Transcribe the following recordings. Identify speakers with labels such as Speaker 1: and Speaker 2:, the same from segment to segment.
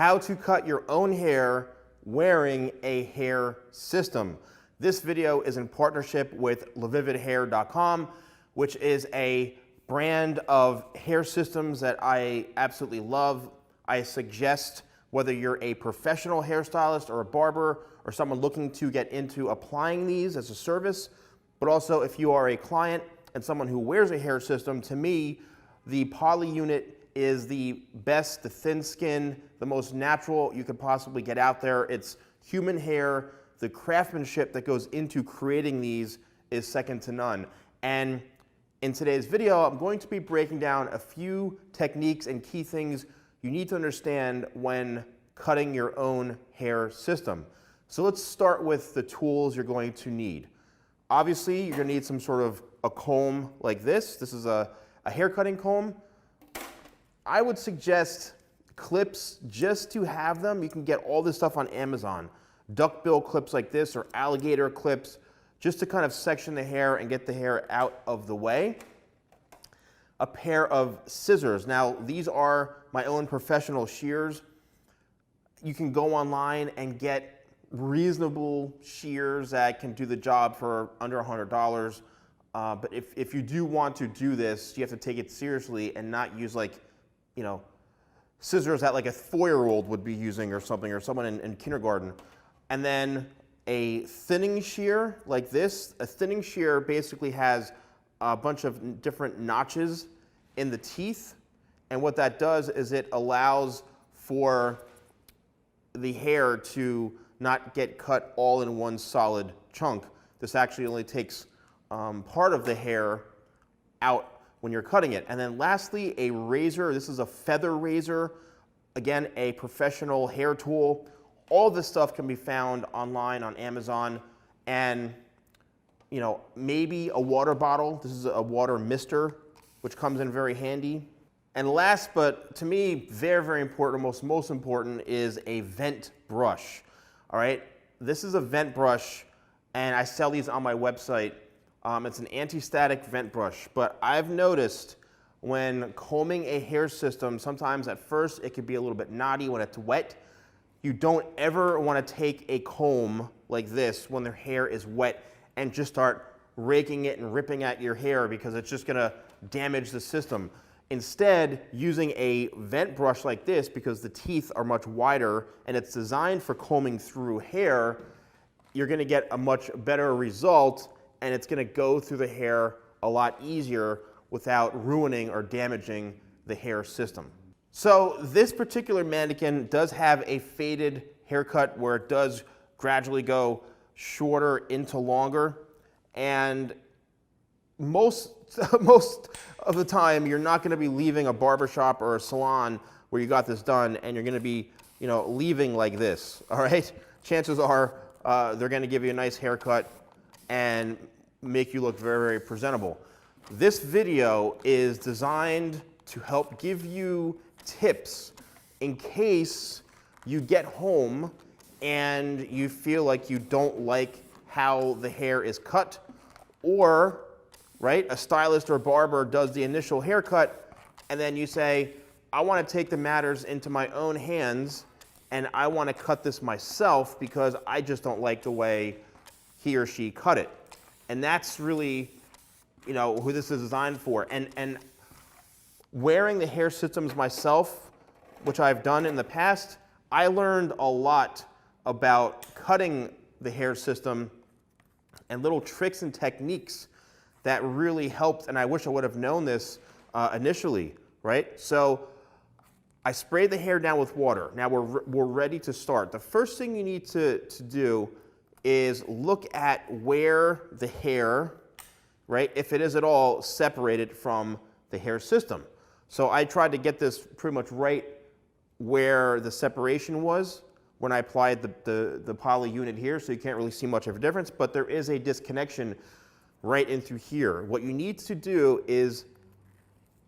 Speaker 1: how to cut your own hair wearing a hair system. This video is in partnership with LaVividHair.com, which is a brand of hair systems that I absolutely love. I suggest whether you're a professional hairstylist or a barber or someone looking to get into applying these as a service, but also if you are a client and someone who wears a hair system, to me, the poly unit is the best, the thin skin, the most natural you could possibly get out there. It's human hair. The craftsmanship that goes into creating these is second to none. And in today's video, I'm going to be breaking down a few techniques and key things you need to understand when cutting your own hair system. So let's start with the tools you're going to need. Obviously, you're going to need some sort of a comb like this. This is a hair cutting comb. I would suggest clips just to have them. You can get all this stuff on Amazon. Duckbill clips like this or alligator clips just to kind of section the hair and get the hair out of the way. A pair of scissors. Now, these are my own professional shears. You can go online and get reasonable shears that can do the job for under $100. But if you do want to do this, you have to take it seriously and not use scissors that like a 4-year-old would be using or something, or someone in kindergarten. And then a thinning shear like this. A thinning shear basically has a bunch of different notches in the teeth. And what that does is it allows for the hair to not get cut all in one solid chunk. This actually only takes part of the hair out when you're cutting it. And then lastly, a razor. This is a feather razor. Again, a professional hair tool. All this stuff can be found online on Amazon. And maybe a water bottle. This is a water mister, which comes in very handy. And last, but to me, very, very important, most important, is a vent brush. All right, this is a vent brush, and I sell these on my website. It's an anti-static vent brush, but I've noticed when combing a hair system, sometimes at first it could be a little bit knotty when it's wet. You don't ever want to take a comb like this when their hair is wet and just start raking it and ripping at your hair, because it's just going to damage the system. Instead, using a vent brush like this, because the teeth are much wider and it's designed for combing through hair, you're going to get a much better result, and it's going to go through the hair a lot easier without ruining or damaging the hair system. So this particular mannequin does have a faded haircut where it does gradually go shorter into longer, and most of the time you're not going to be leaving a barbershop or a salon where you got this done and you're going to be leaving like this. All right, chances are they're going to give you a nice haircut and make you look very, very presentable. This video is designed to help give you tips in case you get home and you feel like you don't like how the hair is cut, or a stylist or barber does the initial haircut, and then you say, I want to take the matters into my own hands and I want to cut this myself because I just don't like the way he or she cut it. And that's really who this is designed for. And wearing the hair systems myself, which I've done in the past, I learned a lot about cutting the hair system and little tricks and techniques that really helped, and I wish I would have known this initially, right? So I sprayed the hair down with water. Now we're ready to start. The first thing you need to do is look at where the hair, if it is at all separated from the hair system. So I tried to get this pretty much right where the separation was when I applied the poly unit here, so you can't really see much of a difference, but there is a disconnection right in through here. What you need to do is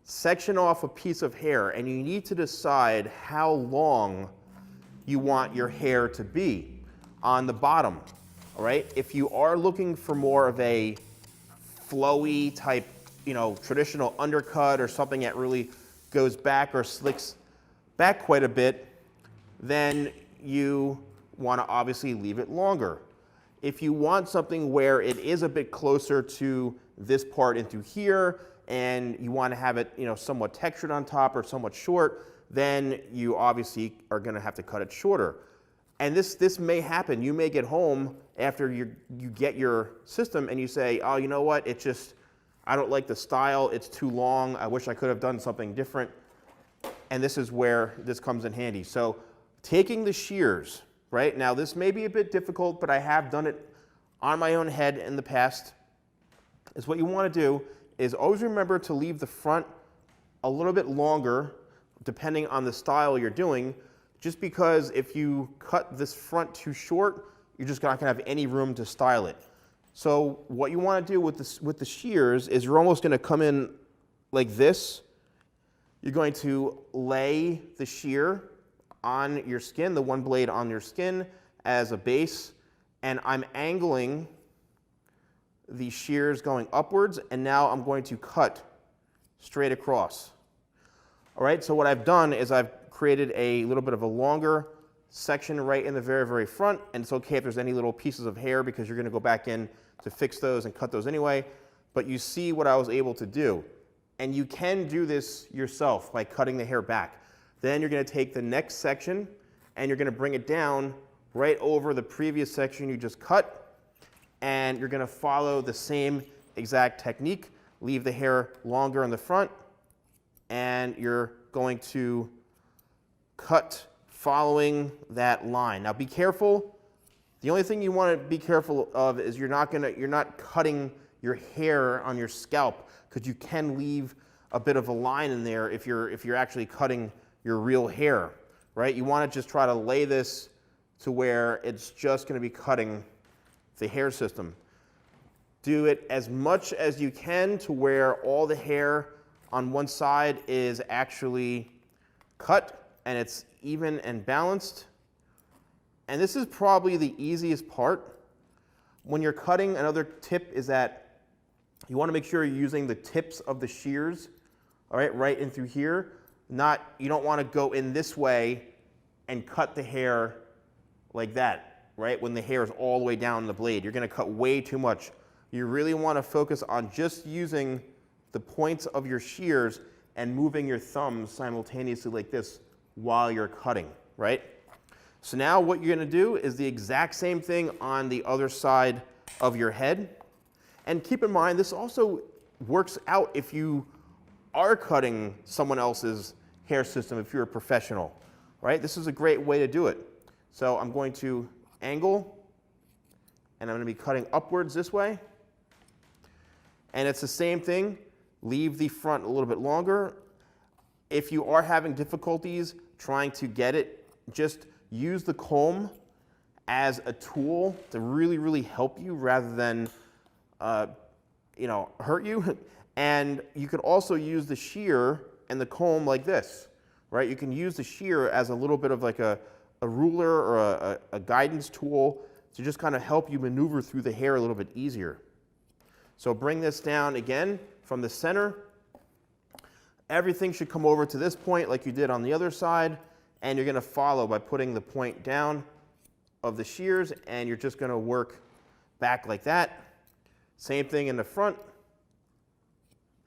Speaker 1: section off a piece of hair, and you need to decide how long you want your hair to be on the bottom. All right, if you are looking for more of a flowy type, traditional undercut or something that really goes back or slicks back quite a bit, then you want to obviously leave it longer. If you want something where it is a bit closer to this part into here, and you want to have it, somewhat textured on top or somewhat short, then you obviously are going to have to cut it shorter. And this may happen. You may get home after you get your system and you say, oh, you know what, I don't like the style, it's too long, I wish I could have done something different. And this is where this comes in handy. So taking the shears, right? Now this may be a bit difficult, but I have done it on my own head in the past. Is what you want to do is always remember to leave the front a little bit longer, depending on the style you're doing, just because if you cut this front too short, you're just not going to have any room to style it. So what you want to do with the shears is you're almost going to come in like this. You're going to lay the shear on your skin, the one blade on your skin as a base, and I'm angling the shears going upwards, and now I'm going to cut straight across. All right, so what I've done is I've created a little bit of a longer section right in the very, very front, and it's okay if there's any little pieces of hair because you're going to go back in to fix those and cut those anyway, but you see what I was able to do. And you can do this yourself by cutting the hair back. Then you're going to take the next section and you're going to bring it down right over the previous section you just cut, and you're going to follow the same exact technique. Leave the hair longer in the front, and you're going to cut following that line. Now be careful. The only thing you want to be careful of is you're not cutting your hair on your scalp, because you can leave a bit of a line in there if you're actually cutting your real hair, right? You want to just try to lay this to where it's just going to be cutting the hair system. Do it as much as you can to where all the hair on one side is actually cut and it's even and balanced. And this is probably the easiest part. When you're cutting, another tip is that you want to make sure you're using the tips of the shears, all right in through here. You don't want to go in this way and cut the hair like that, right? When the hair is all the way down the blade. You're going to cut way too much. You really want to focus on just using the points of your shears and moving your thumbs simultaneously like this while you're cutting, right? So now what you're going to do is the exact same thing on the other side of your head. And keep in mind, this also works out if you are cutting someone else's hair system, if you're a professional, right? This is a great way to do it. So I'm going to angle, and I'm going to be cutting upwards this way. And it's the same thing. Leave the front a little bit longer. If you are having difficulties trying to get it, just use the comb as a tool to really, really help you rather than hurt you. And you could also use the shear and the comb like this, right? You can use the shear as a little bit of like a ruler or a guidance tool to just kind of help you maneuver through the hair a little bit easier. So bring this down again from the center. Everything should come over to this point like you did on the other side, and you're going to follow by putting the point down of the shears, and you're just going to work back like that. Same thing in the front.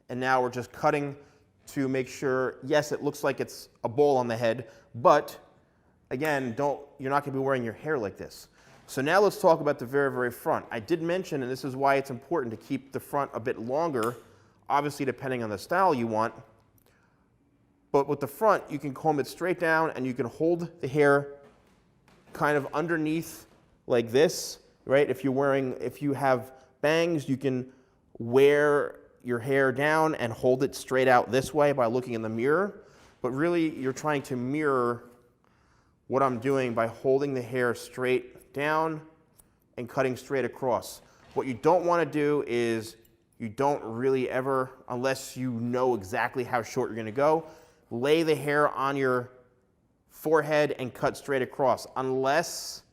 Speaker 1: And now we're just cutting to make sure, yes, it looks like it's a bowl on the head, but again, you're not going to be wearing your hair like this. So now let's talk about the very, very front. I did mention, and this is why it's important to keep the front a bit longer, obviously depending on the style you want. But with the front, you can comb it straight down and you can hold the hair kind of underneath like this, right? If you have bangs, you can wear your hair down and hold it straight out this way by looking in the mirror. But really, you're trying to mirror what I'm doing by holding the hair straight down and cutting straight across. What you don't want to do is you don't really ever, unless you know exactly how short you're going to go, lay the hair on your forehead and cut straight across. Unless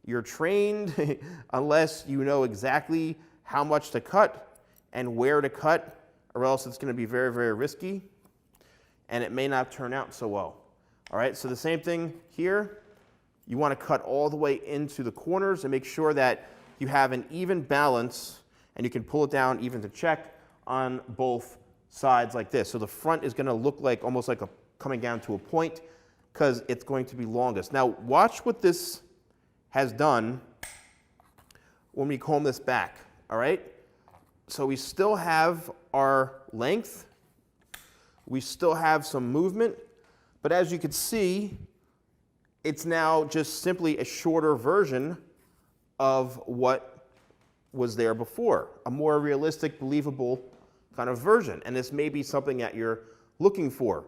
Speaker 1: you're trained, unless you know exactly how much to cut and where to cut, or else it's going to be very, very risky and it may not turn out so well. All right, so the same thing here. you want to cut all the way into the corners and make sure that you have an even balance, and you can pull it down even to check on both sides like this. So the front is going to look like almost like coming down to a point because it's going to be longest. Now watch what this has done when we comb this back, all right? So we still have our length, we still have some movement, but as you can see, it's now just simply a shorter version of what was there before, a more realistic, believable kind of version. And this may be something that you're looking for.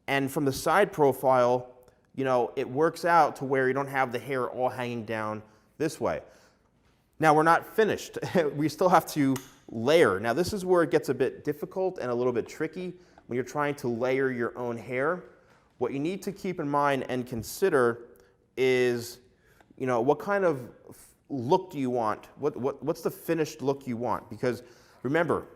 Speaker 1: And from the side profile, you know, it works out to where you don't have the hair all hanging down this way. Now we're not finished. We still have to layer. Now this is where it gets a bit difficult and a little bit tricky when you're trying to layer your own hair. What you need to keep in mind and consider is, you know, what kind of look do you want? What's the finished look you want? Because remember,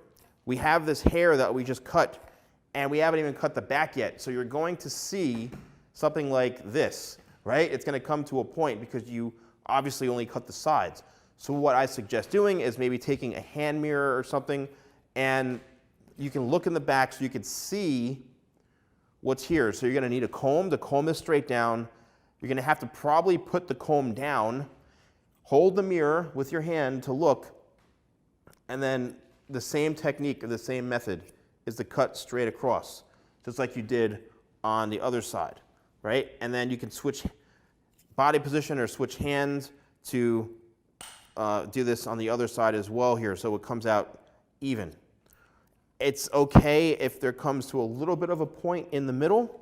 Speaker 1: we have this hair that we just cut, and we haven't even cut the back yet. So you're going to see something like this, right? It's going to come to a point because you obviously only cut the sides. So what I suggest doing is maybe taking a hand mirror or something, and you can look in the back so you can see what's here. So you're going to need a comb to comb this straight down. You're going to have to probably put the comb down, hold the mirror with your hand to look, and then the same technique or the same method is to cut straight across, just like you did on the other side, right? And then you can switch body position or switch hands to do this on the other side as well here, so it comes out even. It's okay if there comes to a little bit of a point in the middle.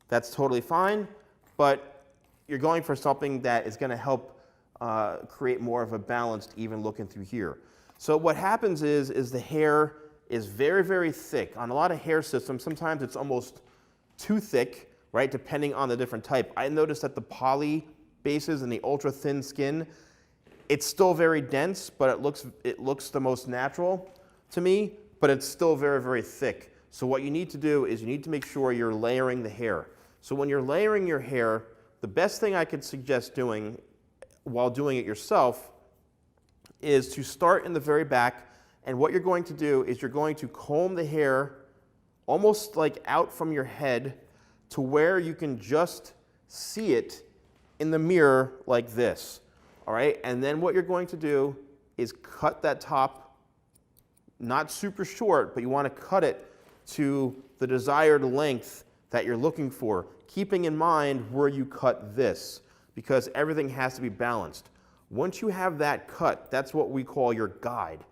Speaker 1: That's totally fine, but you're going for something that is going to help create more of a balanced, even look in through here. So what happens is the hair is very, very thick. On a lot of hair systems, sometimes it's almost too thick, right, depending on the different type. I noticed that the poly bases and the ultra thin skin, it's still very dense, but it looks the most natural to me, but it's still very, very thick. So what you need to do is you need to make sure you're layering the hair. So when you're layering your hair, the best thing I could suggest doing while doing it yourself is to start in the very back, and what you're going to do is you're going to comb the hair almost like out from your head to where you can just see it in the mirror like this, all right? And then what you're going to do is cut that top, not super short, but you want to cut it to the desired length that you're looking for, keeping in mind where you cut this, because everything has to be balanced. Once you have that cut, that's what we call your guide.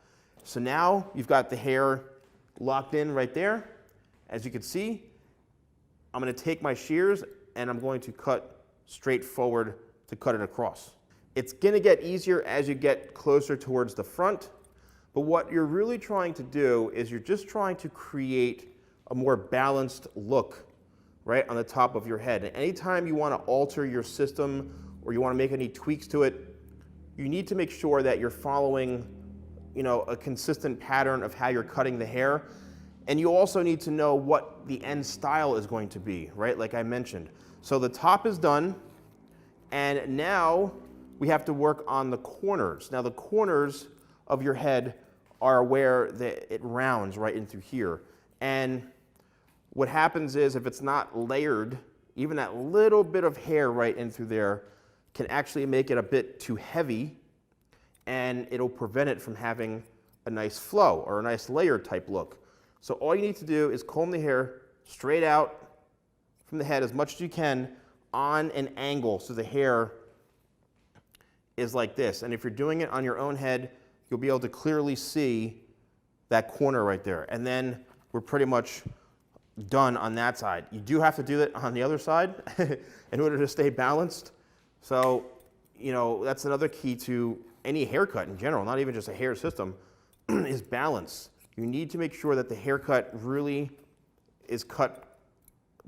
Speaker 1: So now you've got the hair locked in right there. As you can see, I'm going to take my shears and I'm going to cut straight forward to cut it across. It's going to get easier as you get closer towards the front, but what you're really trying to do is you're just trying to create a more balanced look right on the top of your head. And anytime you want to alter your system or you want to make any tweaks to it, you need to make sure that you're following, you know, a consistent pattern of how you're cutting the hair. And you also need to know what the end style is going to be, right? Like I mentioned. So the top is done, and now we have to work on the corners. Now the corners of your head are where it rounds right in through here. And what happens is if it's not layered, even that little bit of hair right in through there can actually make it a bit too heavy, and it'll prevent it from having a nice flow or a nice layer type look. So all you need to do is comb the hair straight out from the head as much as you can on an angle so the hair is like this. And if you're doing it on your own head, you'll be able to clearly see that corner right there. And then we're pretty much done on that side. You do have to do that on the other side in order to stay balanced. So, you know, that's another key to any haircut in general, not even just a hair system, is balance. You need to make sure that the haircut really is cut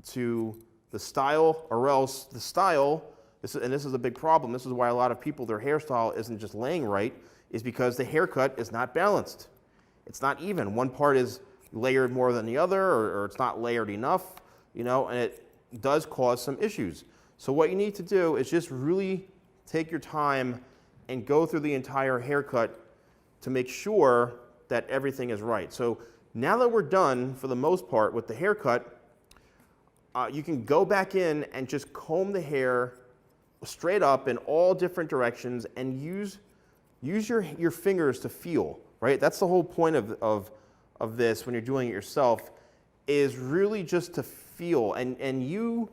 Speaker 1: to the style, or else the style, and this is a big problem, this is why a lot of people, their hairstyle isn't just laying right, is because the haircut is not balanced. It's not even. One part is layered more than the other, or it's not layered enough, you know, and it does cause some issues. So what you need to do is just really take your time and go through the entire haircut to make sure that everything is right. So now that we're done, for the most part, with the haircut, you can go back in and just comb the hair straight up in all different directions and use your fingers to feel, right? That's the whole point of this when you're doing it yourself, is really just to feel. And you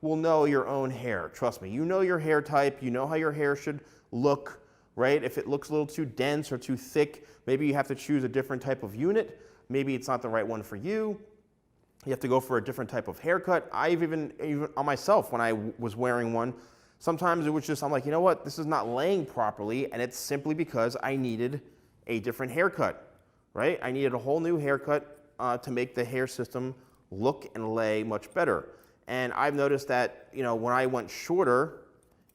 Speaker 1: will know your own hair. Trust me, you know your hair type, you know how your hair should look, right? If it looks a little too dense or too thick, maybe you have to choose a different type of unit. Maybe it's not the right one for you. You have to go for a different type of haircut. I've even on myself, when I was wearing one, sometimes it was just, I'm like, you know what, this is not laying properly, and it's simply because I needed a different haircut, right? I needed a whole new haircut to make the hair system look and lay much better. And I've noticed that, you know, when I went shorter,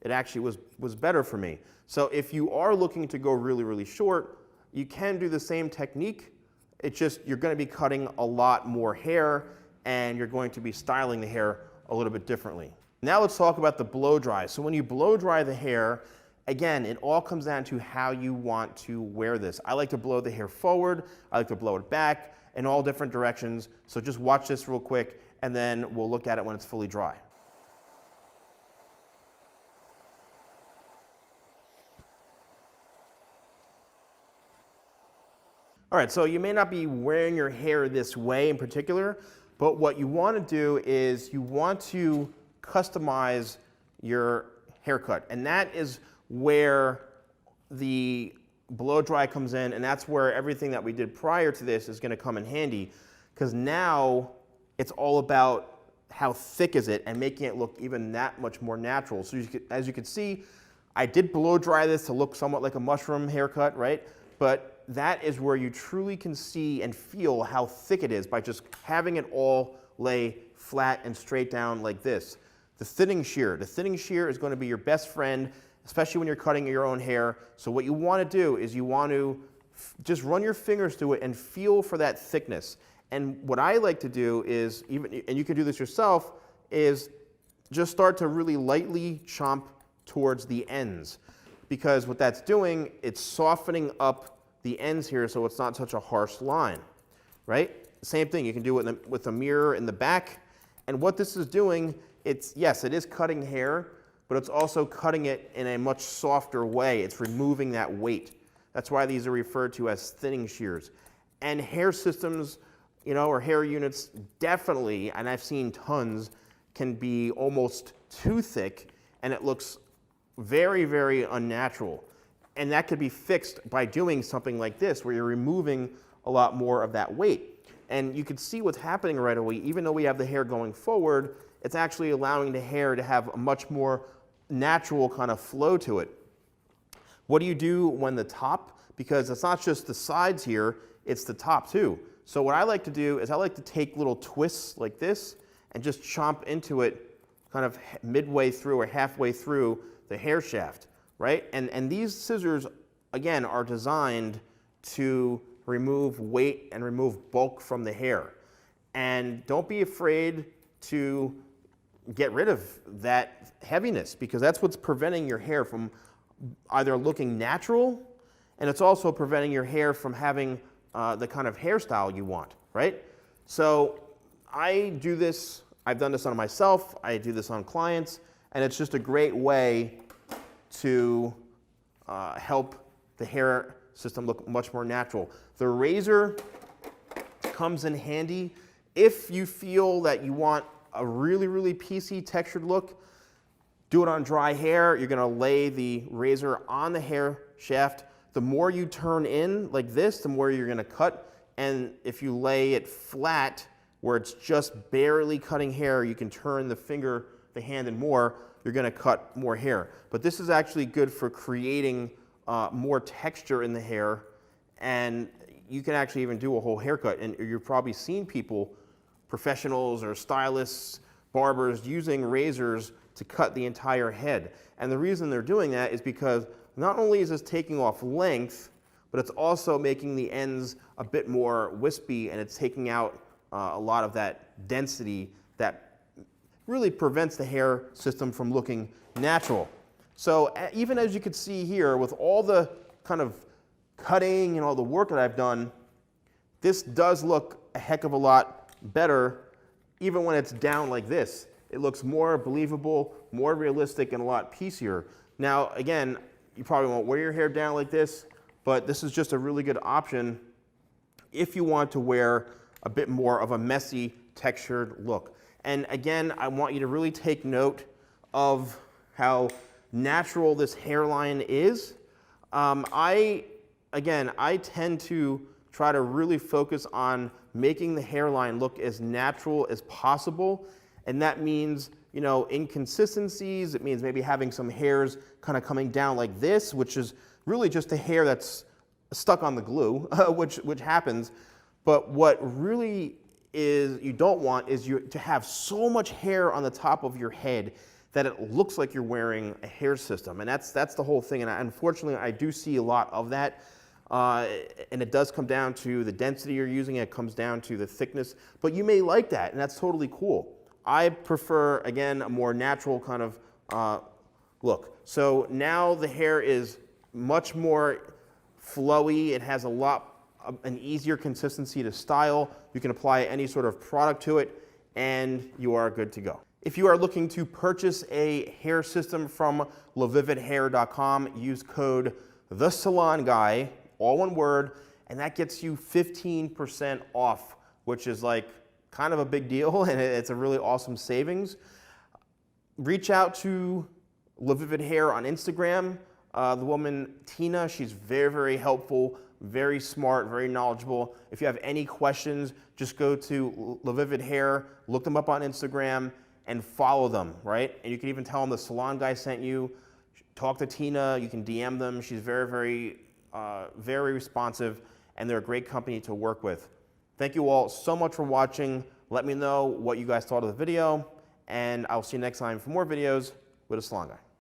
Speaker 1: it actually was better for me. So if you are looking to go really, really short, you can do the same technique. It's just you're going to be cutting a lot more hair, and you're going to be styling the hair a little bit differently. Now let's talk about the blow dry. So when you blow dry the hair, again, it all comes down to how you want to wear this. I like to blow the hair forward. I like to blow it back in all different directions. So just watch this real quick, and then we'll look at it when it's fully dry. All right, so you may not be wearing your hair this way in particular, but what you want to do is you want to customize your haircut. And that is where the blow dry comes in, and that's where everything that we did prior to this is going to come in handy, because now it's all about how thick is it and making it look even that much more natural. So as you can see, I did blow dry this to look somewhat like a mushroom haircut, right? But that is where you truly can see and feel how thick it is by just having it all lay flat and straight down like this. The thinning shear is going to be your best friend, especially when you're cutting your own hair. So what you want to do is you want to just run your fingers through it and feel for that thickness. And what I like to do is, and you can do this yourself, is just start to really lightly chomp towards the ends. Because what that's doing, it's softening up the ends here so it's not such a harsh line, right? Same thing, you can do it with a mirror in the back. And what this is doing, yes, it is cutting hair, but it's also cutting it in a much softer way. It's removing that weight. That's why these are referred to as thinning shears. And hair systems, you know, or hair units definitely, and I've seen tons, can be almost too thick, and it looks very, very unnatural. And that could be fixed by doing something like this, where you're removing a lot more of that weight. And you can see what's happening right away. Even though we have the hair going forward, it's actually allowing the hair to have a much more natural kind of flow to it. What do you do when the top? Because it's not just the sides here, it's the top too. So what I like to do is I like to take little twists like this and just chomp into it kind of midway through or halfway through the hair shaft, right? And these scissors, again, are designed to remove weight and remove bulk from the hair. And don't be afraid to get rid of that heaviness, because that's what's preventing your hair from either looking natural, and it's also preventing your hair from having the kind of hairstyle you want, right? So I do this, I've done this on myself, I do this on clients, and it's just a great way to help the hair system look much more natural. The razor comes in handy if you feel that you want a really, really piecey textured look. Do it on dry hair. You're gonna lay the razor on the hair shaft. The more you turn in like this, the more you're gonna cut. And if you lay it flat, where it's just barely cutting hair, you can turn the hand in more, you're gonna cut more hair. But this is actually good for creating more texture in the hair, and you can actually even do a whole haircut. And you've probably seen people, professionals or stylists, barbers, using razors to cut the entire head. And the reason they're doing that is because not only is this taking off length, but it's also making the ends a bit more wispy, and it's taking out a lot of that density that really prevents the hair system from looking natural. So even as you can see here, with all the kind of cutting and all the work that I've done, this does look a heck of a lot better even when it's down like this. It looks more believable, more realistic, and a lot piecier. Now, again, you probably won't wear your hair down like this, but this is just a really good option if you want to wear a bit more of a messy, textured look. And again, I want you to really take note of how natural this hairline is. I tend to try to really focus on making the hairline look as natural as possible. And that means, you know, inconsistencies. It means maybe having some hairs kind of coming down like this, which is really just a hair that's stuck on the glue, which happens. But what really is you don't want is to have so much hair on the top of your head that it looks like you're wearing a hair system. And that's the whole thing. And unfortunately, I do see a lot of that. And it does come down to the density you're using. It comes down to the thickness. But you may like that, and that's totally cool. I prefer, again, a more natural kind of look. So now the hair is much more flowy. It has an easier consistency to style. You can apply any sort of product to it, and you are good to go. If you are looking to purchase a hair system from LaVividHair.com, use code TheSalonGuy, all one word, and that gets you 15% off, which is like kind of a big deal, and it's a really awesome savings. Reach out to LaVivid Hair on Instagram. The woman, Tina, she's very, very helpful, very smart, very knowledgeable. If you have any questions, just go to LaVivid Hair, look them up on Instagram, and follow them, right? And you can even tell them the salon guy sent you. Talk to Tina, you can DM them. She's very, very, very responsive, and they're a great company to work with. Thank you all so much for watching. Let me know what you guys thought of the video, and I'll see you next time for more videos with a salon guy.